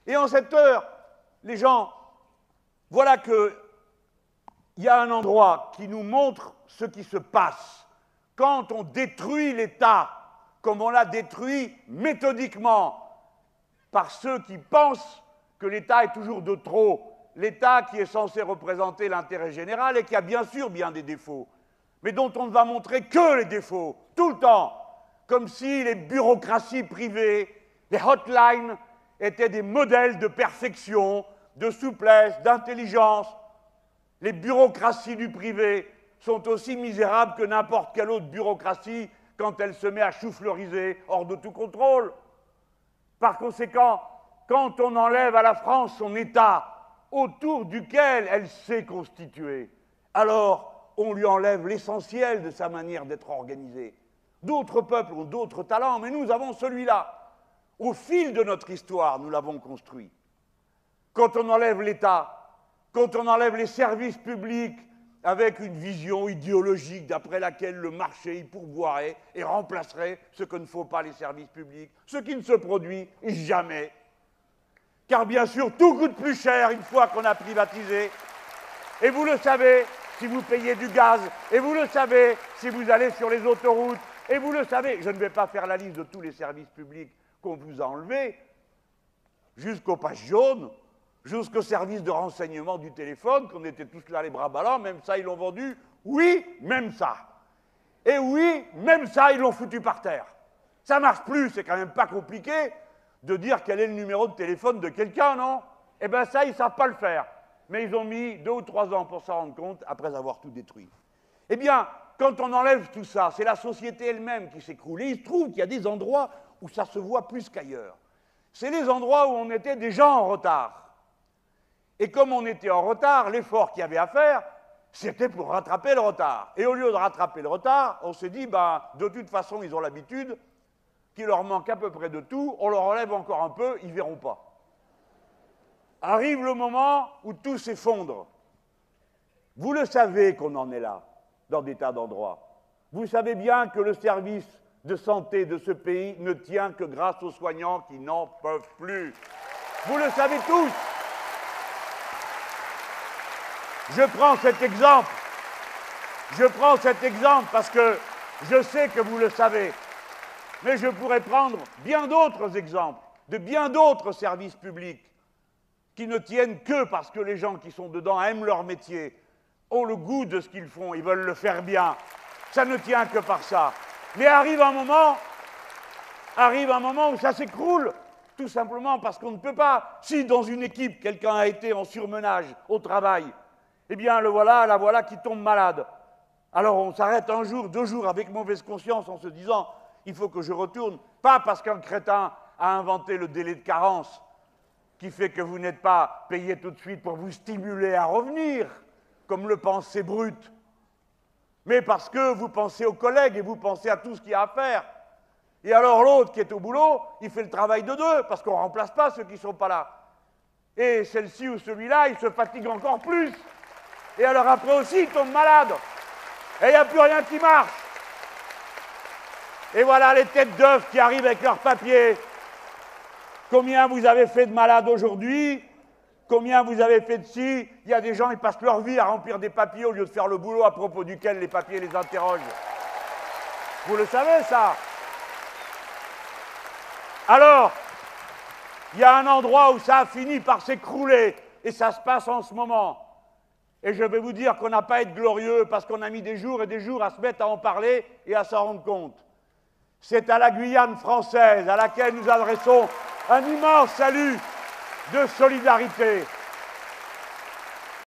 Et en cette heure, les gens, voilà qu'il y a un endroit qui nous montre ce qui se passe quand on détruit l'État, comme on l'a détruit méthodiquement par ceux qui pensent que l'État est toujours de trop, l'État qui est censé représenter l'intérêt général et qui a bien sûr bien des défauts, mais dont on ne va montrer que les défauts, tout le temps, comme si les bureaucraties privées, les hotlines, étaient des modèles de perfection, de souplesse, d'intelligence. Les bureaucraties du privé sont aussi misérables que n'importe quelle autre bureaucratie quand elle se met à choufleuriser hors de tout contrôle. Par conséquent, quand on enlève à la France son État autour duquel elle s'est constituée, alors on lui enlève l'essentiel de sa manière d'être organisée. D'autres peuples ont d'autres talents, mais nous avons celui-là. Au fil de notre histoire, nous l'avons construit. Quand on enlève l'État, quand on enlève les services publics avec une vision idéologique d'après laquelle le marché y pourvoirait et remplacerait ce que ne faut pas les services publics, ce qui ne se produit jamais. Car bien sûr, tout coûte plus cher une fois qu'on a privatisé. Et vous le savez si vous payez du gaz, et vous le savez si vous allez sur les autoroutes, et vous le savez, je ne vais pas faire la liste de tous les services publics qu'on vous a enlevés, jusqu'aux pages jaunes, jusqu'au service de renseignement du téléphone, qu'on était tous là les bras ballants, même ça ils l'ont vendu, oui, même ça. Et oui, même ça ils l'ont foutu par terre. Ça marche plus, c'est quand même pas compliqué de dire quel est le numéro de téléphone de quelqu'un, non? Eh bien ça, ils ne savent pas le faire. Mais ils ont mis 2 ou 3 ans pour s'en rendre compte, après avoir tout détruit. Eh bien, quand on enlève tout ça, c'est la société elle-même qui s'écroule. Et il se trouve qu'il y a des endroits où ça se voit plus qu'ailleurs. C'est les endroits où on était déjà en retard. Et comme on était en retard, l'effort qu'il y avait à faire, c'était pour rattraper le retard. Et au lieu de rattraper le retard, on s'est dit, ben, de toute façon, ils ont l'habitude qu'il leur manque à peu près de tout, on leur enlève encore un peu, ils ne verront pas. Arrive le moment où tout s'effondre. Vous le savez qu'on en est là, dans des tas d'endroits. Vous savez bien que le service de santé de ce pays ne tient que grâce aux soignants qui n'en peuvent plus. Vous le savez tous. Je prends cet exemple. Je prends cet exemple parce que je sais que vous le savez. Mais je pourrais prendre bien d'autres exemples, de bien d'autres services publics qui ne tiennent que parce que les gens qui sont dedans aiment leur métier, ont le goût de ce qu'ils font, ils veulent le faire bien. Ça ne tient que par ça. Mais arrive un moment où ça s'écroule, tout simplement parce qu'on ne peut pas. Si dans une équipe, quelqu'un a été en surmenage au travail, eh bien le voilà, la voilà qui tombe malade. Alors on s'arrête un jour, 2 jours avec mauvaise conscience en se disant il faut que je retourne, pas parce qu'un crétin a inventé le délai de carence qui fait que vous n'êtes pas payé tout de suite pour vous stimuler à revenir, comme le pensent ces brutes, mais parce que vous pensez aux collègues et vous pensez à tout ce qu'il y a à faire. Et alors l'autre qui est au boulot, il fait le travail de 2, parce qu'on ne remplace pas ceux qui ne sont pas là. Et celle-ci ou celui-là, il se fatigue encore plus. Et alors après aussi, il tombe malade. Et il n'y a plus rien qui marche. Et voilà les têtes d'œufs qui arrivent avec leurs papiers. Combien vous avez fait de malades aujourd'hui? Combien vous avez fait de ci? Il y a des gens, ils passent leur vie à remplir des papiers au lieu de faire le boulot à propos duquel les papiers les interrogent. Vous le savez, ça? Alors, il y a un endroit où ça a fini par s'écrouler, et ça se passe en ce moment. Et je vais vous dire qu'on n'a pas à être glorieux parce qu'on a mis des jours et des jours à se mettre à en parler et à s'en rendre compte. C'est à la Guyane française à laquelle nous adressons un immense salut de solidarité.